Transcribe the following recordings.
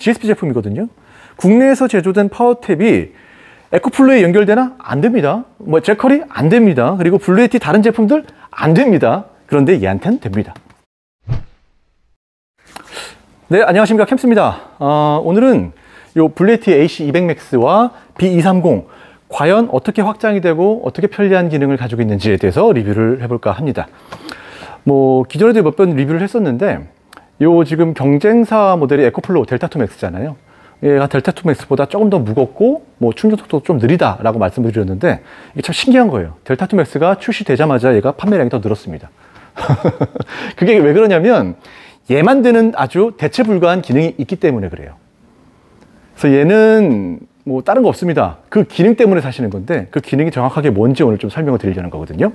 GSP 제품이거든요. 국내에서 제조된 파워탭이 에코플로에 연결되나? 안 됩니다. 뭐 제컬이? 안 됩니다. 그리고 블루에티 다른 제품들? 안 됩니다. 그런데 얘한테는 됩니다. 네, 안녕하십니까, 캠스입니다. 오늘은 요 블루에티 AC200max와 B230 과연 어떻게 확장이 되고 어떻게 편리한 기능을 가지고 있는지에 대해서 리뷰를 해볼까 합니다. 뭐 기존에도 몇 번 리뷰를 했었는데 요 지금 경쟁사 모델이 에코플로우 델타2 맥스잖아요. 얘가 델타2 맥스보다 조금 더 무겁고 뭐 충전 속도도 좀 느리다라고 말씀을 드렸는데 이게 참 신기한 거예요. 델타2 맥스가 출시되자마자 얘가 판매량이 더 늘었습니다. 그게 왜 그러냐면 얘만 드는 아주 대체 불가한 기능이 있기 때문에 그래요. 그래서 얘는 뭐 다른 거 없습니다. 그 기능 때문에 사시는 건데 그 기능이 정확하게 뭔지 오늘 좀 설명을 드리려는 거거든요.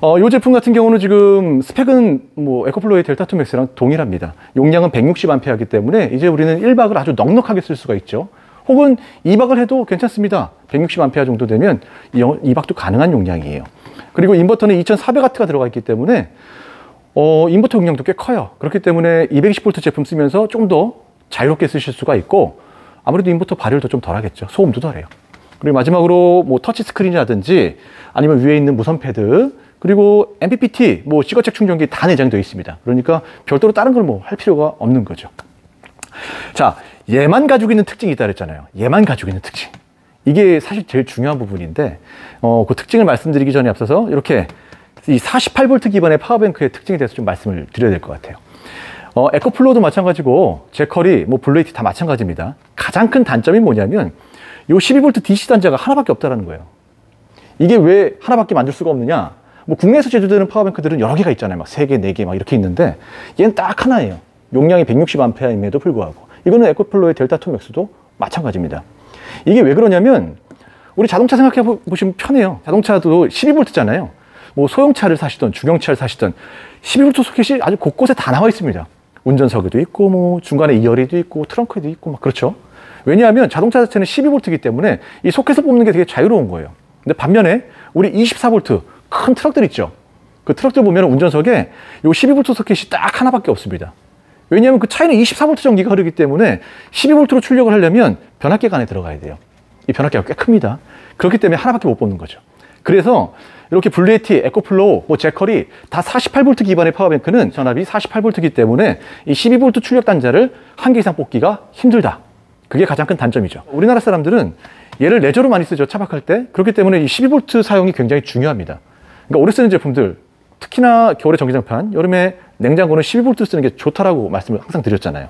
이 제품 같은 경우는 지금 스펙은 뭐 에코플로우의 델타2 맥스랑 동일합니다. 용량은 160A이기 때문에 이제 우리는 1박을 아주 넉넉하게 쓸 수가 있죠. 혹은 2박을 해도 괜찮습니다. 160A 정도 되면 2박도 가능한 용량이에요. 그리고 인버터는 2400W가 들어가 있기 때문에 인버터 용량도 꽤 커요. 그렇기 때문에 220V 제품 쓰면서 좀 더 자유롭게 쓰실 수가 있고 아무래도 인버터 발열도 좀 덜 하겠죠. 소음도 덜해요. 그리고 마지막으로 뭐 터치 스크린이라든지 아니면 위에 있는 무선 패드 그리고 MPPT, 뭐 시거책 충전기 다 내장되어 있습니다. 그러니까 별도로 다른 걸 뭐 할 필요가 없는 거죠. 자, 얘만 가지고 있는 특징이 있다 그랬잖아요. 얘만 가지고 있는 특징. 이게 사실 제일 중요한 부분인데 그 특징을 말씀드리기 전에 앞서서 이렇게 이 48V 기반의 파워뱅크의 특징에 대해서 좀 말씀을 드려야 될 것 같아요. 에코플로우도 마찬가지고 제컬이 뭐 블루에티 다 마찬가지입니다. 가장 큰 단점이 뭐냐면 요 12V DC 단자가 하나밖에 없다라는 거예요. 이게 왜 하나밖에 만들 수가 없느냐? 뭐 국내에서 제조되는 파워뱅크들은 여러 개가 있잖아요. 막 3개, 4개 막 이렇게 있는데 얘는 딱 하나예요. 용량이 160A임에도 불구하고. 이거는 에코플로우의 델타2 맥스도 마찬가지입니다. 이게 왜 그러냐면 우리 자동차 생각해 보시면 편해요. 자동차도 12V잖아요. 뭐 소형차를 사시던 중형차를 사시던 12V 소켓이 아주 곳곳에 다 나와 있습니다. 운전석에도 있고 뭐 중간에 이어리도 있고 트렁크에도 있고 막 그렇죠. 왜냐하면 자동차 자체는 12V이기 때문에 이 소켓을 뽑는 게 되게 자유로운 거예요. 근데 반면에 우리 24V 큰 트럭들 있죠. 그 트럭들 보면 운전석에 이 12V 소켓이 딱 하나밖에 없습니다. 왜냐하면 그 차이는 24V 전기가 흐르기 때문에 12V로 출력을 하려면 변압기가 안에 들어가야 돼요. 이 변압기가 꽤 큽니다. 그렇기 때문에 하나밖에 못 뽑는 거죠. 그래서 이렇게 블루에티, 에코플로우, 뭐 제컬이 다 48V 기반의 파워뱅크는 전압이 48V이기 때문에 이 12V 출력 단자를 한 개 이상 뽑기가 힘들다. 그게 가장 큰 단점이죠. 우리나라 사람들은 얘를 레저로 많이 쓰죠. 차박할 때. 그렇기 때문에 이 12V 사용이 굉장히 중요합니다. 그러니까 오래 쓰는 제품들, 특히나 겨울에 전기장판, 여름에 냉장고는 12V 쓰는 게 좋다라고 말씀을 항상 드렸잖아요.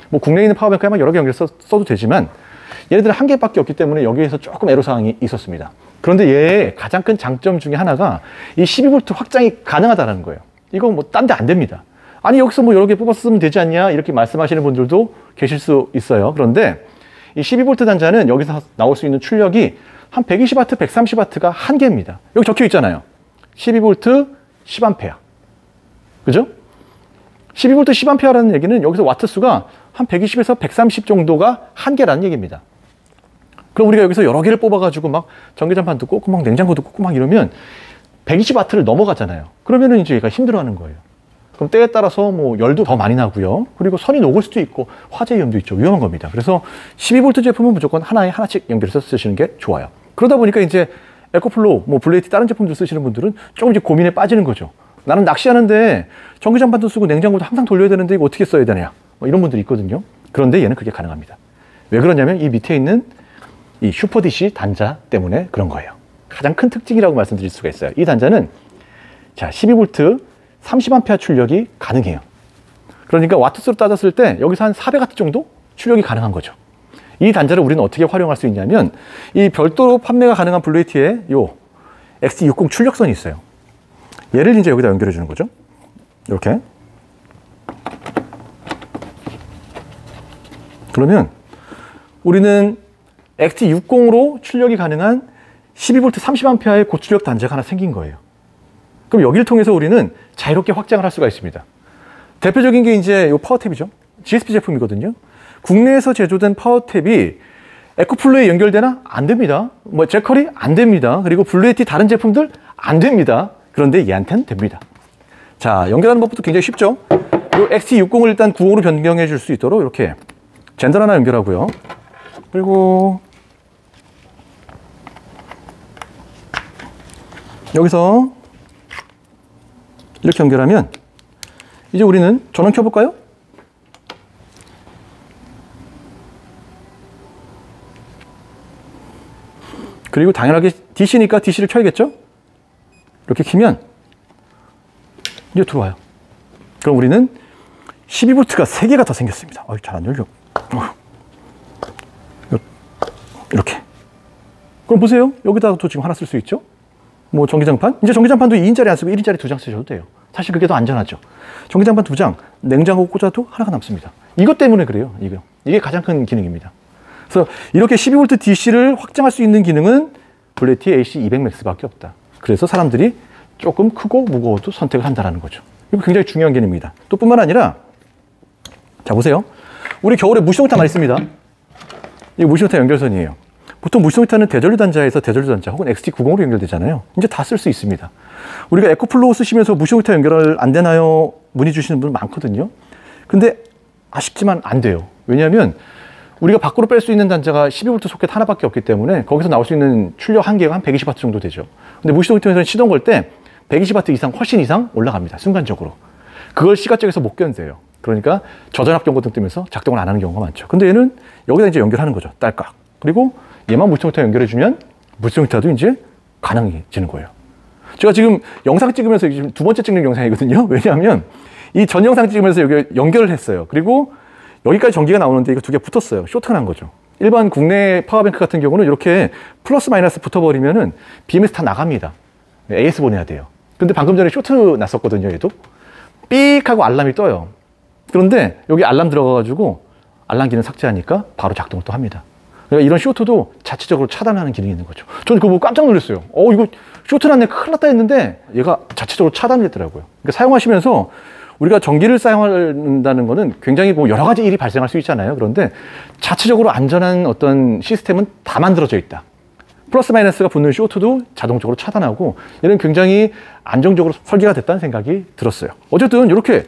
뭐 국내에 있는 파워뱅크에 아마 여러 개 연결해서 써도 되지만 얘네들은 한 개밖에 없기 때문에 여기에서 조금 애로사항이 있었습니다. 그런데 얘의 가장 큰 장점 중에 하나가 이 12V 확장이 가능하다는 거예요. 이거 뭐 딴 데 안 됩니다. 아니 여기서 뭐 여러 개 뽑아서 쓰면 되지 않냐 이렇게 말씀하시는 분들도 계실 수 있어요. 그런데 이 12V 단자는 여기서 나올 수 있는 출력이 한 120W, 130W가 한계입니다. 여기 적혀 있잖아요. 12V 10A. 그죠? 12V 10A라는 얘기는 여기서 와트 수가 한 120에서 130 정도가 한계라는 얘기입니다. 그럼 우리가 여기서 여러 개를 뽑아가지고 막 전기장판도 꽂고 막 냉장고도 꽂고 막 이러면 120W를 넘어가잖아요. 그러면은 이제 얘가 힘들어하는 거예요. 그럼 때에 따라서 뭐 열도 더 많이 나고요. 그리고 선이 녹을 수도 있고 화재 위험도 있죠. 위험한 겁니다. 그래서 12V 제품은 무조건 하나씩 연결해서 쓰시는 게 좋아요. 그러다 보니까 이제 에코플로우, 뭐 블루에티 다른 제품들 쓰시는 분들은 조금 이제 고민에 빠지는 거죠. 나는 낚시하는데 전기장판도 쓰고 냉장고도 항상 돌려야 되는데 이거 어떻게 써야 되냐. 뭐 이런 분들이 있거든요. 그런데 얘는 그게 가능합니다. 왜 그러냐면 이 밑에 있는 이 슈퍼디시 단자 때문에 그런 거예요. 가장 큰 특징이라고 말씀드릴 수가 있어요. 이 단자는 자 12V 30A 출력이 가능해요. 그러니까 와트수로 따졌을 때 여기서 한 400W 정도 출력이 가능한 거죠. 이 단자를 우리는 어떻게 활용할 수 있냐면 이 별도로 판매가 가능한 블루에티의 요 XT60 출력선이 있어요. 얘를 이제 여기다 연결해 주는 거죠. 이렇게. 그러면 우리는 XT60으로 출력이 가능한 12V 30A의 고출력 단자가 하나 생긴 거예요. 그럼 여기를 통해서 우리는 자유롭게 확장을 할 수가 있습니다. 대표적인 게 이제 이 파워탭이죠. GSP 제품이거든요. 국내에서 제조된 파워탭이 에코플로우에 연결되나? 안 됩니다. 뭐 제컬이? 안 됩니다. 그리고 블루에티 다른 제품들? 안 됩니다. 그런데 얘한테는 됩니다. 자, 연결하는 법부터 굉장히 쉽죠. 이 XT60을 일단 90으로 변경해 줄 수 있도록 이렇게 젠더 하나 연결하고요. 그리고 여기서 이렇게 연결하면 이제 우리는 전원 켜볼까요? 그리고 당연하게 DC니까 DC를 켜야겠죠? 이렇게 키면 이제 들어와요. 그럼 우리는 12V가 3개가 더 생겼습니다. 잘 안 열려. 이렇게. 그럼 보세요. 여기다가도 지금 하나 쓸 수 있죠? 뭐 전기장판? 이제 전기장판도 2인짜리 안 쓰고 1인짜리 2장 쓰셔도 돼요. 사실 그게 더 안전하죠. 전기장판 2장, 냉장고 꽂아도 하나가 남습니다. 이것 때문에 그래요. 이게 가장 큰 기능입니다. 그래서 이렇게 12V DC를 확장할 수 있는 기능은 블레티 AC200max밖에 없다. 그래서 사람들이 조금 크고 무거워도 선택을 한다는 거죠. 이거 굉장히 중요한 개념입니다. 또 뿐만 아니라 자 보세요. 우리 겨울에 무시동탄 많이 씁니다. 이거 무시동탄 연결선이에요. 보통 무시동탄은 대전류 단자에서 대전류 단자 혹은 XT90으로 연결되잖아요. 이제 다 쓸 수 있습니다. 우리가 에코플로우 쓰시면서 무시동탄 연결 안 되나요? 문의 주시는 분 많거든요. 근데 아쉽지만 안 돼요. 왜냐하면 우리가 밖으로 뺄 수 있는 단자가 12V 소켓 하나밖에 없기 때문에 거기서 나올 수 있는 출력 한계가 한 120W 정도 되죠. 근데 무시동탄에서는 시동 걸 때 120W 이상, 훨씬 이상 올라갑니다. 순간적으로. 그걸 시가적에서 못 견뎌요. 그러니까 저전압 경고등 뜨면서 작동을 안 하는 경우가 많죠. 근데 얘는 여기다 이제 연결하는 거죠. 딸깍. 그리고 얘만 무시동탄 연결해주면 무시동탄도 이제 가능해지는 거예요. 제가 지금 영상 찍으면서 지금 2번째 찍는 영상이거든요. 왜냐하면 이 전 영상 찍으면서 여기 연결을 했어요. 그리고 여기까지 전기가 나오는데 이거 2개 붙었어요. 쇼트가 난 거죠. 일반 국내 파워뱅크 같은 경우는 이렇게 플러스 마이너스 붙어버리면은 BMS 다 나갑니다. AS 보내야 돼요. 근데 방금 전에 쇼트 났었거든요. 얘도 삑 하고 알람이 떠요. 그런데 여기 알람 들어가가지고 알람 기능 삭제하니까 바로 작동을 또 합니다. 그러니까 이런 쇼트도 자체적으로 차단하는 기능이 있는 거죠. 저는 그거 보고 깜짝 놀랐어요. 이거 쇼트 났네, 큰일 났다 했는데 얘가 자체적으로 차단을 했더라고요. 그러니까 사용하시면서 우리가 전기를 사용한다는 거는 굉장히 뭐 여러 가지 일이 발생할 수 있잖아요. 그런데 자체적으로 안전한 어떤 시스템은 다 만들어져 있다. 플러스 마이너스가 붙는 쇼트도 자동적으로 차단하고 얘는 굉장히 안정적으로 설계가 됐다는 생각이 들었어요. 어쨌든 이렇게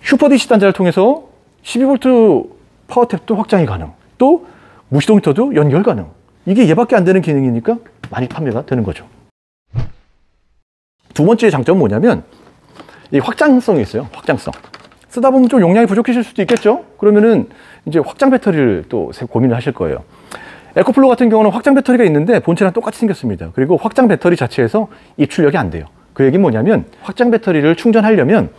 슈퍼 DC 단자를 통해서 12V 파워탭도 확장이 가능. 또 무시동 히터도 연결 가능. 이게 얘밖에 안 되는 기능이니까 많이 판매가 되는 거죠. 두 번째 장점은 뭐냐면 이 확장성이 있어요. 확장성. 쓰다 보면 좀 용량이 부족하실 수도 있겠죠. 그러면은 이제 확장 배터리를 또 고민을 하실 거예요. 에코플로우 같은 경우는 확장 배터리가 있는데 본체랑 똑같이 생겼습니다. 그리고 확장 배터리 자체에서 입출력이 안 돼요. 그 얘기는 뭐냐면 확장 배터리를 충전하려면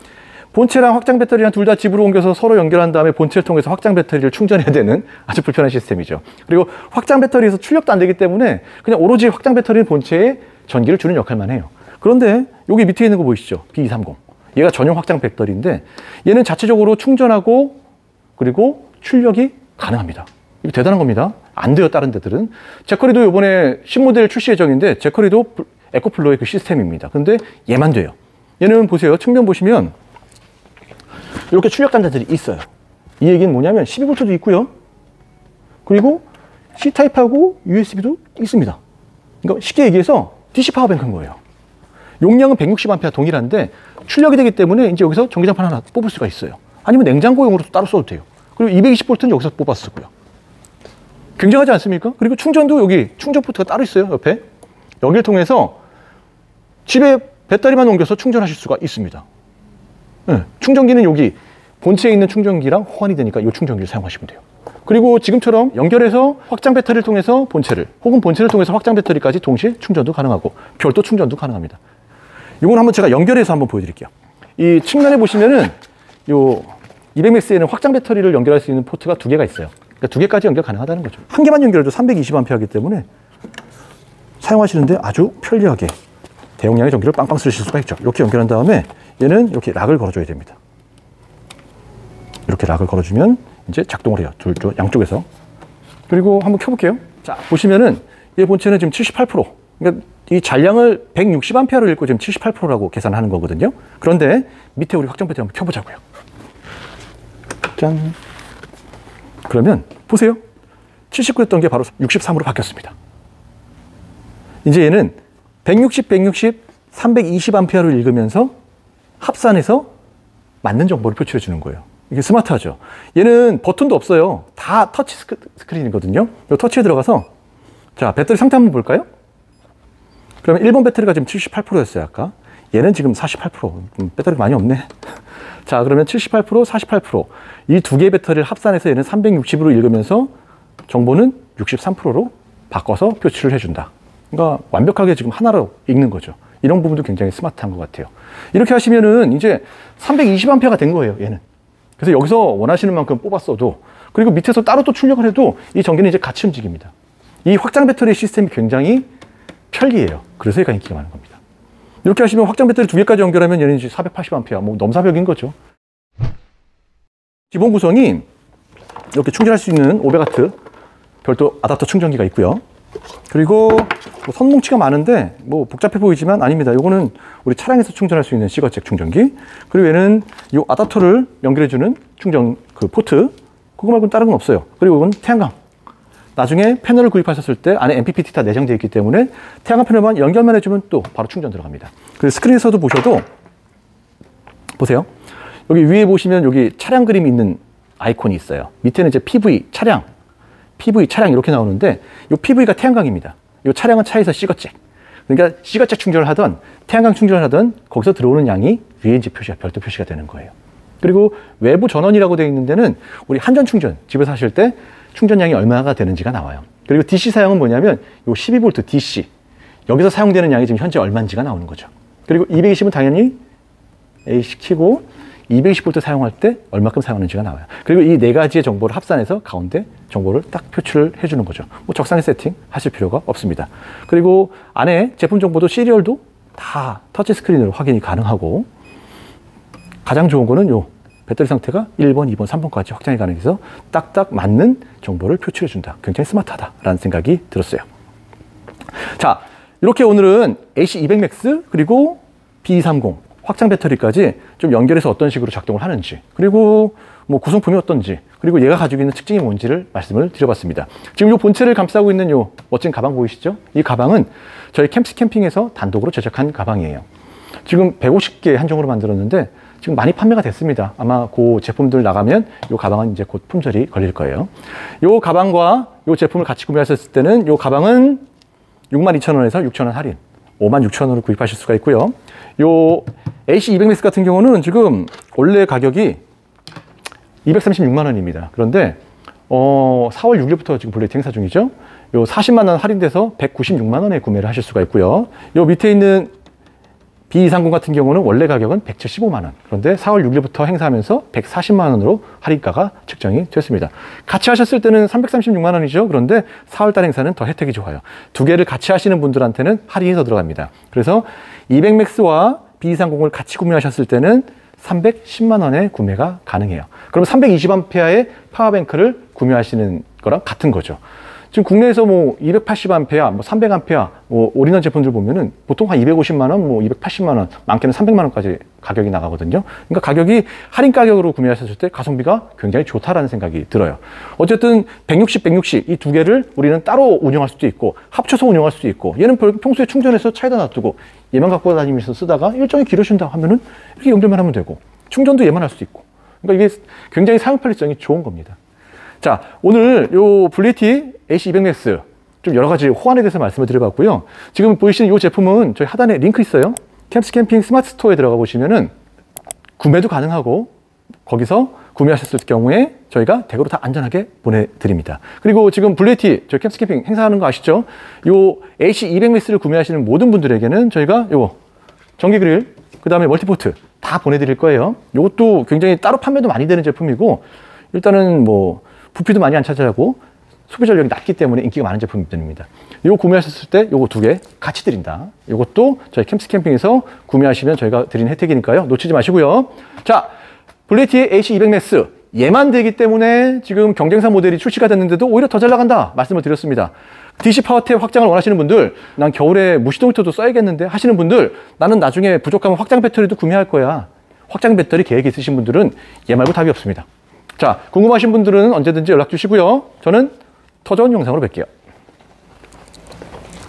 본체랑 확장 배터리랑 둘 다 집으로 옮겨서 서로 연결한 다음에 본체를 통해서 확장 배터리를 충전해야 되는 아주 불편한 시스템이죠. 그리고 확장 배터리에서 출력도 안 되기 때문에 그냥 오로지 확장 배터리는 본체에 전기를 주는 역할만 해요. 그런데 여기 밑에 있는 거 보이시죠? B230. 얘가 전용 확장 배터리인데 얘는 자체적으로 충전하고 그리고 출력이 가능합니다. 이거 대단한 겁니다. 안 돼요, 다른 데들은. 제커리도 이번에 신모델 출시 예정인데 제커리도 에코플로우의 그 시스템입니다. 근데 얘만 돼요. 얘는 보세요. 측면 보시면 이렇게 출력 단자들이 있어요. 이 얘기는 뭐냐면 12V도 있고요. 그리고 C타입하고 USB도 있습니다. 그러니까 쉽게 얘기해서 DC 파워뱅크인 거예요. 용량은 160A 동일한데 출력이 되기 때문에 이제 여기서 전기장판 하나 뽑을 수가 있어요. 아니면 냉장고용으로 따로 써도 돼요. 그리고 220V는 여기서 뽑아 쓰고요. 굉장하지 않습니까? 그리고 충전도 여기 충전 포트가 따로 있어요. 옆에. 여기를 통해서 집에 배터리만 옮겨서 충전하실 수가 있습니다. 네, 충전기는 여기 본체에 있는 충전기랑 호환이 되니까 이 충전기를 사용하시면 돼요. 그리고 지금처럼 연결해서 확장 배터리를 통해서 본체를 혹은 본체를 통해서 확장 배터리까지 동시에 충전도 가능하고 별도 충전도 가능합니다. 이건 한번 제가 연결해서 한번 보여드릴게요. 이 측면에 보시면은 요 200max에는 확장 배터리를 연결할 수 있는 포트가 2개가 있어요. 그러니까 2개까지 연결 가능하다는 거죠. 한 개만 연결해도 320A이기 때문에 사용하시는데 아주 편리하게 대용량의 전기를 빵빵 쓰실 수가 있죠. 이렇게 연결한 다음에 얘는 이렇게 락을 걸어줘야 됩니다. 이렇게 락을 걸어주면 이제 작동을 해요. 양쪽에서. 그리고 한번 켜볼게요. 자, 보시면은 얘 본체는 지금 78%. 그러니까 이 잔량을 160A로 읽고 지금 78%라고 계산하는 거거든요. 그런데 밑에 우리 확장 배터리 한번 켜보자고요. 짠. 그러면 보세요. 79였던 게 바로 63으로 바뀌었습니다. 이제 얘는 160, 320A로 읽으면서 합산해서 맞는 정보를 표출해 주는 거예요. 이게 스마트하죠. 얘는 버튼도 없어요. 다 터치 스크린이거든요. 이 터치에 들어가서 자, 배터리 상태 한번 볼까요? 그러면 1번 배터리가 지금 78%였어요, 아까. 얘는 지금 48%. 배터리가 많이 없네. 자, 그러면 78%, 48%. 이 두 개의 배터리를 합산해서 얘는 360으로 읽으면서 정보는 63%로 바꿔서 표출을 해준다. 그러니까 완벽하게 지금 하나로 읽는 거죠. 이런 부분도 굉장히 스마트한 것 같아요. 이렇게 하시면은 이제 320A가 된 거예요, 얘는. 그래서 여기서 원하시는 만큼 뽑았어도, 그리고 밑에서 따로 또 출력을 해도 이 전기는 이제 같이 움직입니다. 이 확장 배터리 시스템이 굉장히 편리해요. 그래서 얘가 인기가 많은 겁니다. 이렇게 하시면 확장 배터리 두 개까지 연결하면 얘는 이제 480A, 뭐 넘사벽인 거죠. 기본 구성이 이렇게 충전할 수 있는 500W 별도 아답터 충전기가 있고요. 그리고 뭐 선뭉치가 많은데 뭐 복잡해 보이지만 아닙니다. 이거는 우리 차량에서 충전할 수 있는 시거잭 충전기. 그리고 얘는 이 아답터를 연결해주는 충전 그 포트. 그거 말고는 다른 건 없어요. 그리고 이건 태양광. 나중에 패널을 구입하셨을 때 안에 MPPT 다 내장되어 있기 때문에 태양광 패널만 연결만 해주면 또 바로 충전 들어갑니다. 그래서 스크린에서도 보셔도 보세요. 여기 위에 보시면 여기 차량 그림이 있는 아이콘이 있어요. 밑에는 이제 PV 차량 이렇게 나오는데 이 PV가 태양광입니다. 이 차량은 차에서 시거잭. 그러니까 시거잭 충전을 하던 태양광 충전을 하던 거기서 들어오는 양이 위에 이제 별도 표시가 되는 거예요. 그리고 외부 전원이라고 되어 있는 데는 우리 한전 충전 집에서 하실 때 충전량이 얼마가 되는지가 나와요. 그리고 DC 사용은 뭐냐면 요 12V DC 여기서 사용되는 양이 지금 현재 얼마인지가 나오는 거죠. 그리고 220은 당연히 AC 키고 220V 사용할 때 얼마큼 사용하는지가 나와요. 그리고 이 네 가지의 정보를 합산해서 가운데 정보를 딱 표출을 해주는 거죠. 뭐 적상에 세팅 하실 필요가 없습니다. 그리고 안에 제품 정보도 시리얼도 다 터치 스크린으로 확인이 가능하고 가장 좋은 거는 요 배터리 상태가 1번, 2번, 3번까지 확장이 가능해서 딱딱 맞는 정보를 표출해준다. 굉장히 스마트하다라는 생각이 들었어요. 자, 이렇게 오늘은 AC200MAX 그리고 B230 확장 배터리까지 좀 연결해서 어떤 식으로 작동을 하는지, 그리고 뭐 구성품이 어떤지, 그리고 얘가 가지고 있는 특징이 뭔지를 말씀을 드려봤습니다. 지금 이 본체를 감싸고 있는 이 멋진 가방 보이시죠? 이 가방은 저희 캠스 캠핑에서 단독으로 제작한 가방이에요. 지금 150개 한정으로 만들었는데 지금 많이 판매가 됐습니다. 아마 그 제품들 나가면 이 가방은 이제 곧 품절이 걸릴 거예요. 이 가방과 이 제품을 같이 구매하셨을 때는 이 가방은 62,000원에서 6,000원 할인, 56,000원으로 구입하실 수가 있고요. 요 AC200MAX 같은 경우는 지금 원래 가격이 236만 원입니다. 그런데 4월 6일부터 지금 블레이트 행사 중이죠. 요 40만 원 할인돼서 196만 원에 구매를 하실 수가 있고요. 요 밑에 있는 B230 같은 경우는 원래 가격은 175만 원. 그런데 4월 6일부터 행사하면서 140만 원으로 할인가가 책정이 됐습니다. 같이 하셨을 때는 336만 원이죠. 그런데 4월달 행사는 더 혜택이 좋아요. 두 개를 같이 하시는 분들한테는 할인이 더 들어갑니다. 그래서 200MAX와 B230을 같이 구매하셨을 때는 310만 원에 구매가 가능해요. 그럼 320A의 파워뱅크를 구매하시는 거랑 같은 거죠. 지금 국내에서 뭐 280A, 뭐 300A, 뭐 올인원 제품들 보면은 보통 한 250만 원, 뭐 280만 원, 많게는 300만 원까지 가격이 나가거든요. 그러니까 가격이 할인 가격으로 구매하셨을 때 가성비가 굉장히 좋다라는 생각이 들어요. 어쨌든 160 이 두 개를 우리는 따로 운영할 수도 있고 합쳐서 운영할 수도 있고, 얘는 평소에 충전해서 차에다 놔두고 얘만 갖고 다니면서 쓰다가 일정이 길어진다 하면은 이렇게 연결만 하면 되고, 충전도 얘만 할 수도 있고. 그러니까 이게 굉장히 사용 편리성이 좋은 겁니다. 자, 오늘 요 블레이티 AC200MAX 좀 여러 가지 호환에 대해서 말씀을 드려봤고요. 지금 보이시는 이 제품은 저희 하단에 링크 있어요. 캠스 캠핑 스마트 스토어에 들어가 보시면은 구매도 가능하고, 거기서 구매하셨을 경우에 저희가 댁으로 다 안전하게 보내드립니다. 그리고 지금 블레이티 저희 캠스 캠핑 행사하는 거 아시죠? 요 AC200MAX를 구매하시는 모든 분들에게는 저희가 요거 전기 그릴, 그 다음에 멀티포트 다 보내드릴 거예요. 요것도 굉장히 따로 판매도 많이 되는 제품이고, 일단은 뭐 부피도 많이 안 차지하고 소비 전력이 낮기 때문에 인기가 많은 제품입니다. 이거 구매하셨을 때 요거 두 개 같이 드린다. 이것도 저희 캠스 캠핑에서 구매하시면 저희가 드리는 혜택이니까요. 놓치지 마시고요. 자, 블레이티의 AC200MAX 얘만 되기 때문에 지금 경쟁사 모델이 출시가 됐는데도 오히려 더 잘 나간다 말씀을 드렸습니다. DC 파워탭 확장을 원하시는 분들, 난 겨울에 무시동 히터도 써야겠는데 하시는 분들, 나는 나중에 부족하면 확장 배터리도 구매할 거야. 확장 배터리 계획이 있으신 분들은 얘 말고 답이 없습니다. 자, 궁금하신 분들은 언제든지 연락 주시고요. 저는 더 좋은 영상으로 뵐게요.